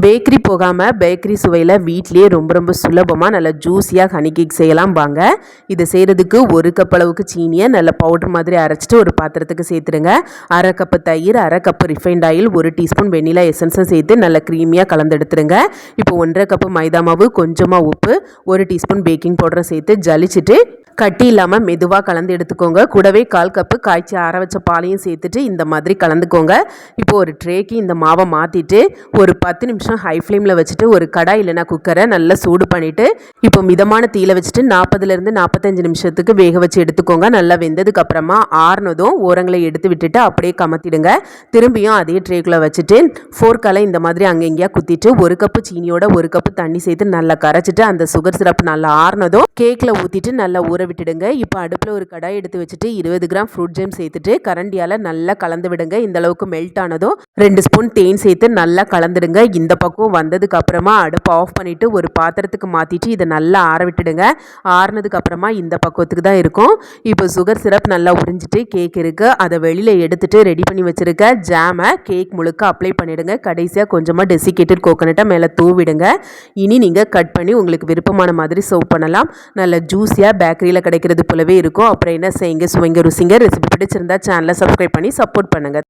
Bakery போகாமல் bakery சுவையில் வீட்டிலேயே ரொம்ப ரொம்ப சுலபமாக நல்ல ஜூஸியாக ஹனி கேக் செய்யலாம் வாங்க. இதை செய்கிறதுக்கு 1 கப் அளவுக்கு சீனியை நல்ல பவுடர் மாதிரி அரைச்சிட்டு ஒரு பாத்திரத்துக்கு சேர்த்துடுங்க. 1/2 கப்பு தயிர், 1/2 cup refined oil, 1 teaspoon vanilla எசன்ஸும் சேர்த்து நல்ல க்ரீமியாக கலந்து எடுத்துருங்க. இப்போ 1/2 கப்பு மைதா மாவு, கொஞ்சமாக உப்பு, 1 டீஸ்பூன் பேக்கிங் பவுடரும் சேர்த்து ஜலிச்சுட்டு கட்டி இல்லாமல் மெதுவாக கலந்து எடுத்துக்கோங்க. கூடவே 1/4 கப்பு காய்ச்சி ஆற வச்ச பாலையும் சேர்த்துட்டு இந்த மாதிரி கலந்துக்கோங்க. இப்போ ஒரு ட்ரேக்கு இந்த மாவை மாற்றிட்டு ஒரு 10 நிமிஷம் ஹை ஃப்ளேமில் வச்சுட்டு ஒரு கடாய் இல்லைனா குக்கரை நல்லா சூடு பண்ணிவிட்டு இப்போ மிதமான தீயில வச்சுட்டு 40லேருந்து 45 நிமிஷத்துக்கு வேக வச்சு எடுத்துக்கோங்க. நல்லா வெந்ததுக்கு அப்புறமா ஆறுனதும் ஓரங்களை எடுத்து விட்டுட்டு அப்படியே கமத்திடுங்க. திரும்பியும் அதே ட்ரேக்குள்ளே வச்சுட்டு ஃபோர்க்கால் இந்த மாதிரி அங்கங்கேயா குத்திட்டு 1 கப்பு சீனியோட 1 கப்பு தண்ணி சேர்த்து நல்லா கரைச்சிட்டு அந்த சுகர் சிரப் நல்லா ஆறுனதும் கேக்கில் ஊற்றிட்டு நல்லா ஊற விட்டுடுங்க. இப்போ அடுப்பில் ஒரு கடாய் எடுத்து வச்சுட்டு 20 கிராம் ஃப்ரூட் ஜேம் சேர்த்துட்டு கரண்டியால் நல்லா கலந்து விடுங்க. இந்த அளவுக்கு மெல்ட் ஆனதும் 2 ஸ்பூன் தேன் சேர்த்து நல்லா கலந்துடுங்க. இந்த பக்கம் வந்ததுக்கு அப்புறமா அடுப்பு ஆஃப் பண்ணிவிட்டு ஒரு பாத்திரத்துக்கு மாற்றிட்டு இதை நல்லா ஆற விட்டுடுங்க. ஆறுனதுக்கு அப்புறமா இந்த பக்கத்துக்கு தான் இருக்கும். இப்போ சுகர் சிரப் நல்லா உறிஞ்சிட்டு கேக் இருக்குது, அதை வெளியில் எடுத்துட்டு ரெடி பண்ணி வச்சுருக்க ஜாமை கேக் முழுக்க அப்ளை பண்ணிவிடுங்க. கடைசியாக கொஞ்சமாக டெசிகேட்டட் கோகோனட்டை மேலே தூவிடுங்க. இனி நீங்கள் கட் பண்ணி உங்களுக்கு விருப்பமான மாதிரி சர்வ் பண்ணலாம். நல்ல ஜூஸியாக பேக்கரியில் கிடைக்கிறது போலவே இருக்கும். அப்புறம் என்ன செய்யுங்க, சுவைங்க, ருசிங்க. ரெசிபி பிடிச்சிருந்தா சேனலை சப்ஸ்கிரைப் பண்ணி சப்போர்ட் பண்ணுங்கள்.